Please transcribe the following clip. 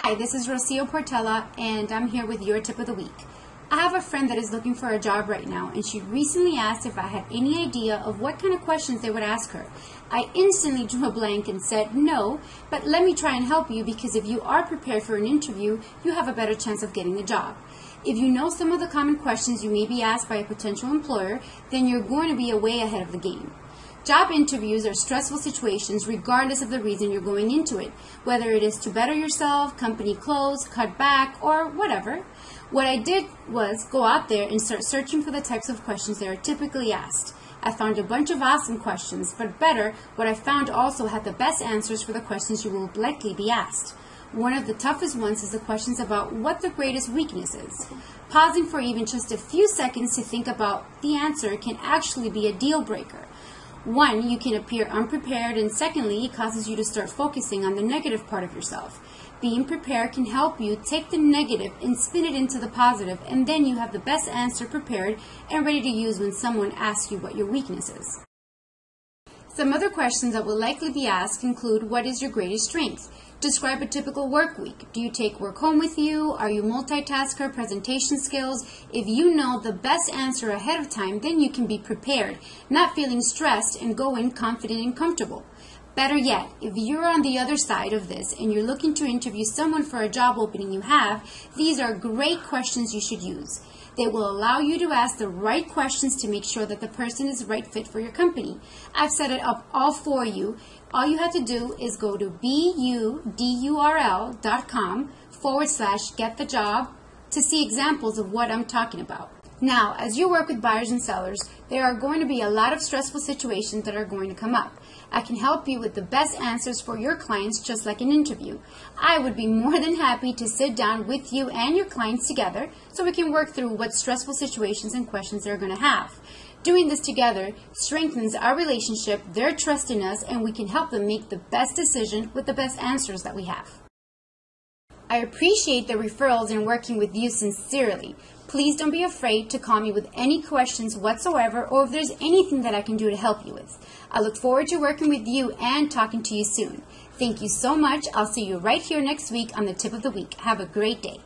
Hi, this is Rocio Portela, and I'm here with your tip of the week. I have a friend that is looking for a job right now, and she recently asked if I had any idea of what kind of questions they would ask her. I instantly drew a blank and said no, but let me try and help you, because if you are prepared for an interview, you have a better chance of getting the job. If you know some of the common questions you may be asked by a potential employer, then you're going to be way ahead of the game. Job interviews are stressful situations regardless of the reason you're going into it, whether it is to better yourself, company close, cut back, or whatever. What I did was go out there and start searching for the types of questions that are typically asked. I found a bunch of awesome questions, but better, what I found also had the best answers for the questions you will likely be asked. One of the toughest ones is the questions about what the greatest weakness is. Pausing for even just a few seconds to think about the answer can actually be a deal breaker. One, you can appear unprepared, and secondly, it causes you to start focusing on the negative part of yourself. Being prepared can help you take the negative and spin it into the positive, and then you have the best answer prepared and ready to use when someone asks you what your weakness is. Some other questions that will likely be asked include, what is your greatest strength? Describe a typical work week. Do you take work home with you? Are you multitasker? Presentation skills? If you know the best answer ahead of time, then you can be prepared, not feeling stressed, and go in confident and comfortable. Better yet, if you're on the other side of this and you're looking to interview someone for a job opening you have, these are great questions you should use. They will allow you to ask the right questions to make sure that the person is the right fit for your company. I've set it up all for you. All you have to do is go to budurl.com/getthejob to see examples of what I'm talking about. Now, as you work with buyers and sellers, there are going to be a lot of stressful situations that are going to come up. I can help you with the best answers for your clients, just like an interview. I would be more than happy to sit down with you and your clients together so we can work through what stressful situations and questions they're going to have. Doing this together strengthens our relationship, their trust in us, and we can help them make the best decision with the best answers that we have. I appreciate the referrals and working with you sincerely. Please don't be afraid to call me with any questions whatsoever, or if there's anything that I can do to help you with. I look forward to working with you and talking to you soon. Thank you so much. I'll see you right here next week on the Tip of the Week. Have a great day.